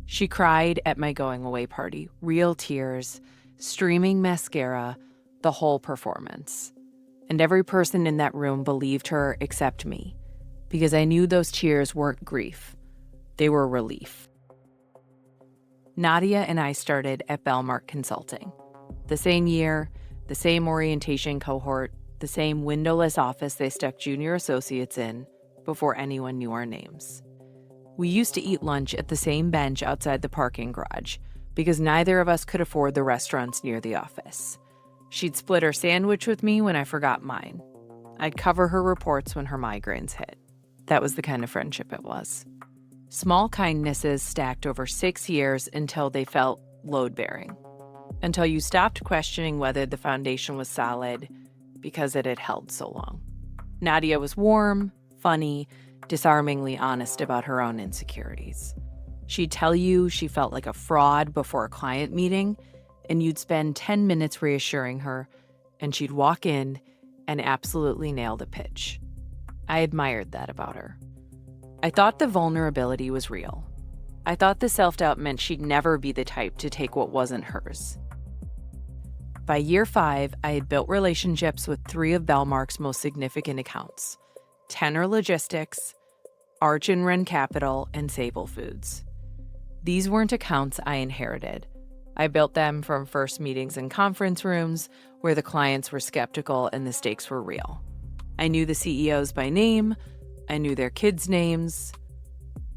She cried at my going away party, real tears, streaming mascara, the whole performance. And every person in that room believed her except me, because I knew those tears weren't grief. They were relief. Nadia and I started at Bellmark Consulting. The same year, the same orientation cohort, the same windowless office they stuck junior associates in before anyone knew our names. We used to eat lunch at the same bench outside the parking garage because neither of us could afford the restaurants near the office. She'd split her sandwich with me when I forgot mine. I'd cover her reports when her migraines hit. That was the kind of friendship it was. Small kindnesses stacked over 6 years until they felt load-bearing. Until you stopped questioning whether the foundation was solid because it had held so long. Nadia was warm, funny, disarmingly honest about her own insecurities. She'd tell you she felt like a fraud before a client meeting, and you'd spend 10 minutes reassuring her, and she'd walk in and absolutely nail the pitch. I admired that about her. I thought the vulnerability was real. I thought the self-doubt meant she'd never be the type to take what wasn't hers. By year 5, I had built relationships with 3 of Bellmark's most significant accounts: Tenor Logistics, Arch and Wren Capital, and Sable Foods. These weren't accounts I inherited. I built them from first meetings in conference rooms where the clients were skeptical and the stakes were real. I knew the CEOs by name. I knew their kids' names.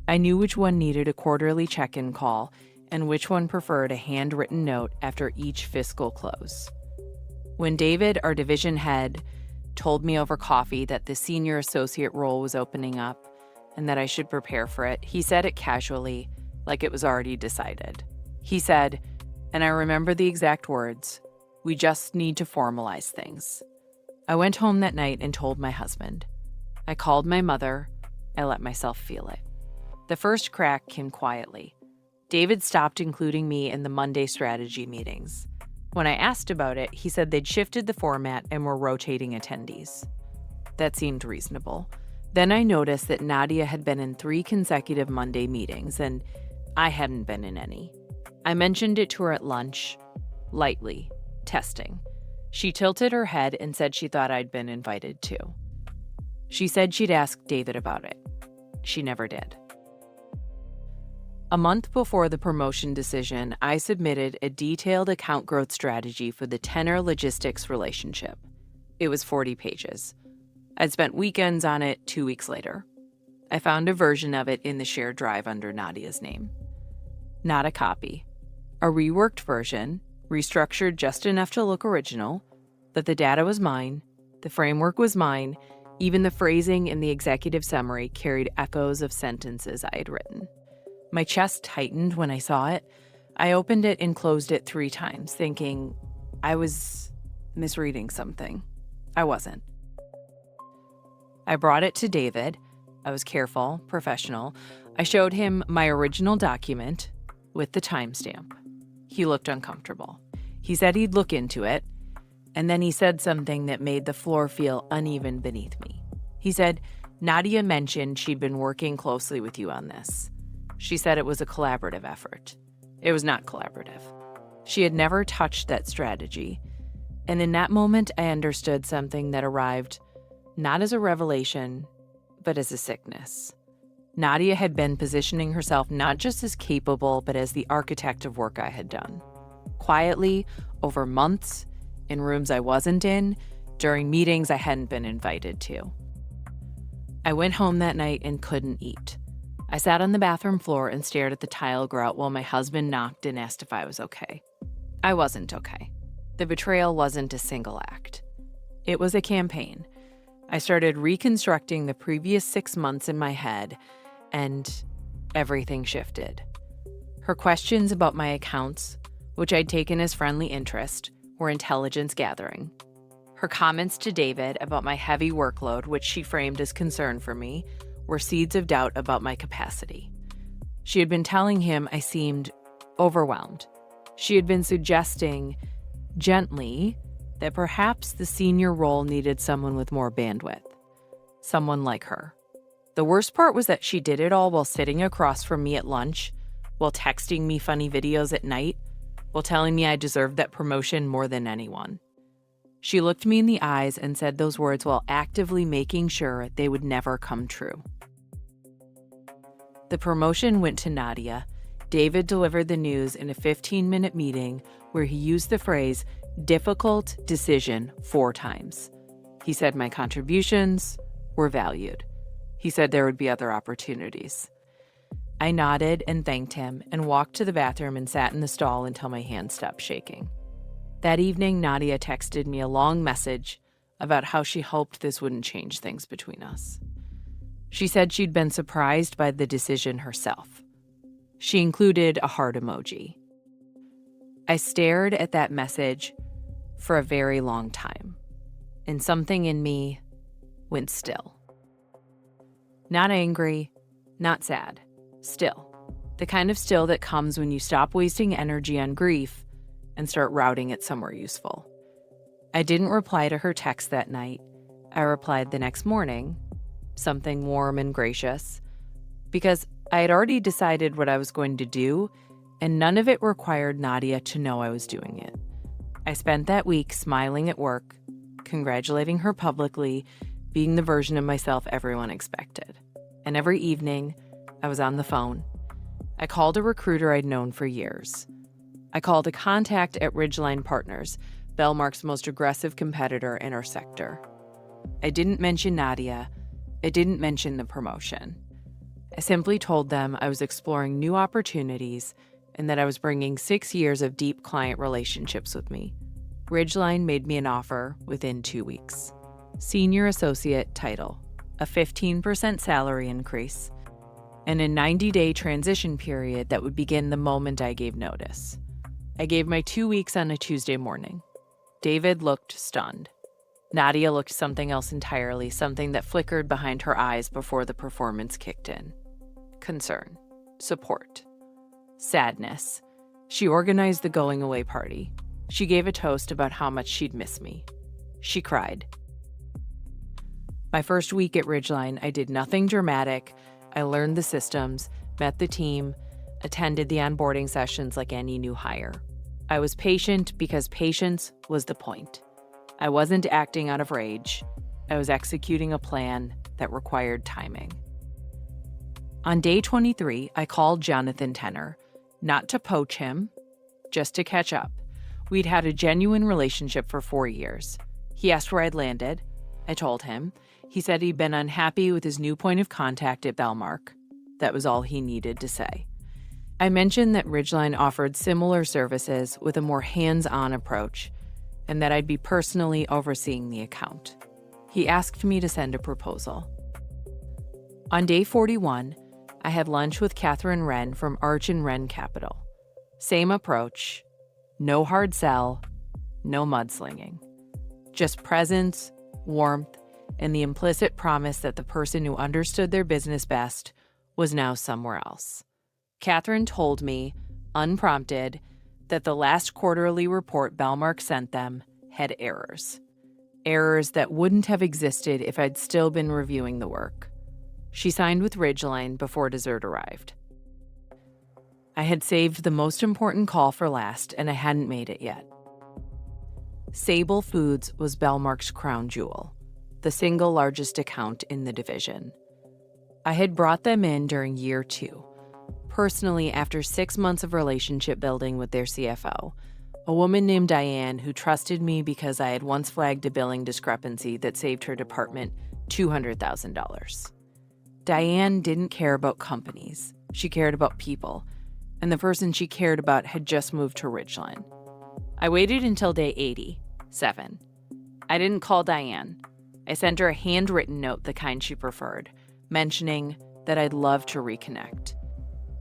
I knew which one needed a quarterly check-in call and which one preferred a handwritten note after each fiscal close. When David, our division head, told me over coffee that the senior associate role was opening up and that I should prepare for it, he said it casually, like it was already decided. He said, and I remember the exact words, "We just need to formalize things." I went home that night and told my husband. I called my mother. I let myself feel it. The first crack came quietly. David stopped including me in the Monday strategy meetings. When I asked about it, he said they'd shifted the format and were rotating attendees. That seemed reasonable. Then I noticed that Nadia had been in 3 consecutive Monday meetings, and I hadn't been in any. I mentioned it to her at lunch, lightly, testing. She tilted her head and said she thought I'd been invited too. She said she'd ask David about it. She never did. A month before the promotion decision, I submitted a detailed account growth strategy for the Tenor Logistics relationship. It was 40 pages. I'd spent weekends on it 2 weeks later. I found a version of it in the shared drive under Nadia's name. Not a copy. A reworked version, restructured just enough to look original, but the data was mine, the framework was mine, even the phrasing in the executive summary carried echoes of sentences I had written. My chest tightened when I saw it. I opened it and closed it 3 times, thinking I was misreading something. I wasn't. I brought it to David. I was careful, professional. I showed him my original document with the timestamp. He looked uncomfortable. He said he'd look into it, and then he said something that made the floor feel uneven beneath me. He said, "Nadia mentioned she'd been working closely with you on this. She said it was a collaborative effort." It was not collaborative. She had never touched that strategy. And in that moment, I understood something that arrived not as a revelation, but as a sickness. Nadia had been positioning herself not just as capable, but as the architect of work I had done. Quietly, over months, in rooms I wasn't in, during meetings I hadn't been invited to. I went home that night and couldn't eat. I sat on the bathroom floor and stared at the tile grout while my husband knocked and asked if I was okay. I wasn't okay. The betrayal wasn't a single act. It was a campaign. I started reconstructing the previous 6 months in my head, and everything shifted. Her questions about my accounts, which I'd taken as friendly interest, were intelligence gathering. Her comments to David about my heavy workload, which she framed as concern for me, were seeds of doubt about my capacity. She had been telling him I seemed overwhelmed. She had been suggesting, gently, that perhaps the senior role needed someone with more bandwidth. Someone like her. The worst part was that she did it all while sitting across from me at lunch, while texting me funny videos at night, while telling me I deserved that promotion more than anyone. She looked me in the eyes and said those words while actively making sure they would never come true. The promotion went to Nadia. David delivered the news in a 15-minute meeting where he used the phrase difficult decision 4 times. He said my contributions were valued. He said there would be other opportunities. I nodded and thanked him and walked to the bathroom and sat in the stall until my hands stopped shaking. That evening, Nadia texted me a long message about how she hoped this wouldn't change things between us. She said she'd been surprised by the decision herself. She included a heart emoji. I stared at that message for a very long time, and something in me went still. Not angry, not sad, still. The kind of still that comes when you stop wasting energy on grief and start routing it somewhere useful. I didn't reply to her text that night. I replied the next morning, something warm and gracious, because I had already decided what I was going to do, and none of it required Nadia to know I was doing it. I spent that week smiling at work, congratulating her publicly, being the version of myself everyone expected. And every evening, I was on the phone. I called a recruiter I'd known for years. I called a contact at Ridgeline Partners, Bellmark's most aggressive competitor in our sector. I didn't mention Nadia. I didn't mention the promotion. I simply told them I was exploring new opportunities and that I was bringing 6 years of deep client relationships with me. Ridgeline made me an offer within 2 weeks. Senior associate title, a 15% salary increase, and a 90-day transition period that would begin the moment I gave notice. I gave my 2 weeks on a Tuesday morning. David looked stunned. Nadia looked something else entirely, something that flickered behind her eyes before the performance kicked in. Concern. Support. Sadness. She organized the going away party. She gave a toast about how much she'd miss me. She cried. My first week at Ridgeline, I did nothing dramatic. I learned the systems, met the team, attended the onboarding sessions like any new hire. I was patient because patience was the point. I wasn't acting out of rage. I was executing a plan that required timing. On day 23, I called Jonathan Tenner, not to poach him, just to catch up. We'd had a genuine relationship for 4 years. He asked where I'd landed. I told him. He said he'd been unhappy with his new point of contact at Bellmark. That was all he needed to say. I mentioned that Ridgeline offered similar services with a more hands-on approach, and that I'd be personally overseeing the account. He asked me to send a proposal. On day 41, I had lunch with Catherine Wren from Arch and Wren Capital. Same approach, no hard sell, no mudslinging. Just presence, warmth, and the implicit promise that the person who understood their business best was now somewhere else. Catherine told me, unprompted, that the last quarterly report Bellmark sent them had errors. Errors that wouldn't have existed if I'd still been reviewing the work. She signed with Ridgeline before dessert arrived. I had saved the most important call for last, and I hadn't made it yet. Sable Foods was Bellmark's crown jewel, the single largest account in the division. I had brought them in during year 2. Personally, after 6 months of relationship building with their CFO, a woman named Diane who trusted me because I had once flagged a billing discrepancy that saved her department $200,000. Diane didn't care about companies. She cared about people, and the person she cared about had just moved to Ridgeline. I waited until day 87. I didn't call Diane. I sent her a handwritten note, the kind she preferred, mentioning that I'd love to reconnect.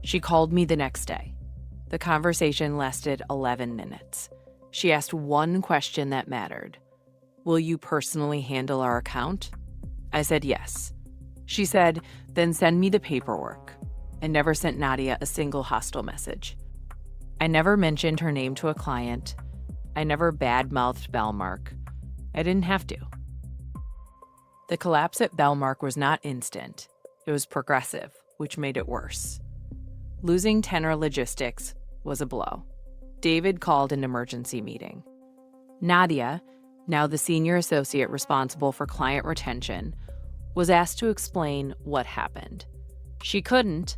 She called me the next day. The conversation lasted 11 minutes. She asked one question that mattered. Will you personally handle our account? I said yes. She said, then send me the paperwork. I never sent Nadia a single hostile message. I never mentioned her name to a client. I never bad-mouthed Bellmark. I didn't have to. The collapse at Bellmark was not instant. It was progressive, which made it worse. Losing Tenor Logistics was a blow. David called an emergency meeting. Nadia, now the senior associate responsible for client retention, was asked to explain what happened. She couldn't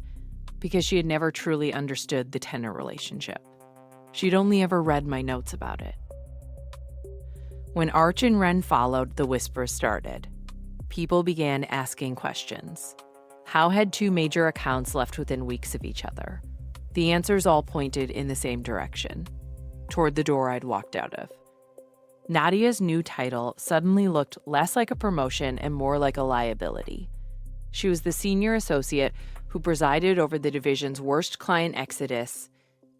because she had never truly understood the Tenor relationship. She'd only ever read my notes about it. When Arch and Ren followed, the whispers started. People began asking questions. How had two major accounts left within weeks of each other? The answers all pointed in the same direction, toward the door I'd walked out of. Nadia's new title suddenly looked less like a promotion and more like a liability. She was the senior associate who presided over the division's worst client exodus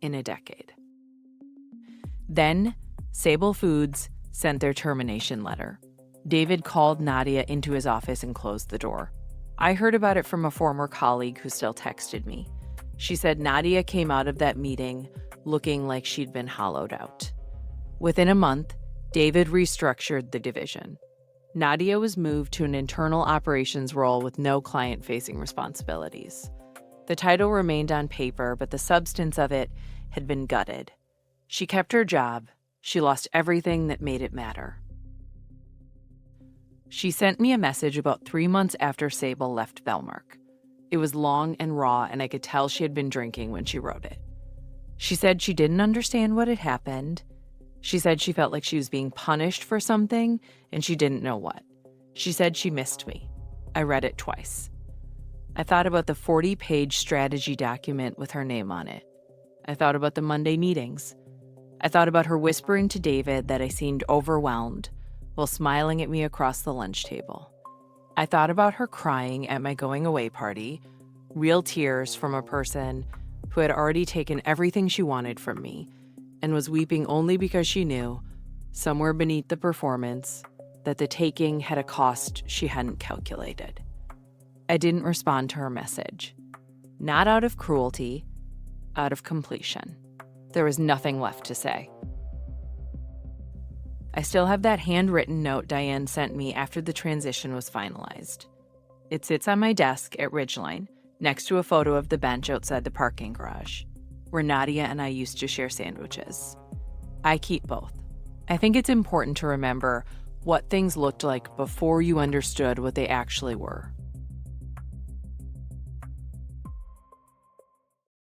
in a decade. Then, Sable Foods sent their termination letter. David called Nadia into his office and closed the door. I heard about it from a former colleague who still texted me. She said Nadia came out of that meeting looking like she'd been hollowed out. Within a month, David restructured the division. Nadia was moved to an internal operations role with no client-facing responsibilities. The title remained on paper, but the substance of it had been gutted. She kept her job. She lost everything that made it matter. She sent me a message about 3 months after Sable left Belmark. It was long and raw, and I could tell she had been drinking when she wrote it. She said she didn't understand what had happened. She said she felt like she was being punished for something, and she didn't know what. She said she missed me. I read it twice. I thought about the 40-page strategy document with her name on it. I thought about the Monday meetings. I thought about her whispering to David that I seemed overwhelmed while smiling at me across the lunch table. I thought about her crying at my going-away party, real tears from a person who had already taken everything she wanted from me and was weeping only because she knew, somewhere beneath the performance, that the taking had a cost she hadn't calculated. I didn't respond to her message. Not out of cruelty, out of completion. There was nothing left to say. I still have that handwritten note Diane sent me after the transition was finalized. It sits on my desk at Ridgeline, next to a photo of the bench outside the parking garage, where Nadia and I used to share sandwiches. I keep both. I think it's important to remember what things looked like before you understood what they actually were.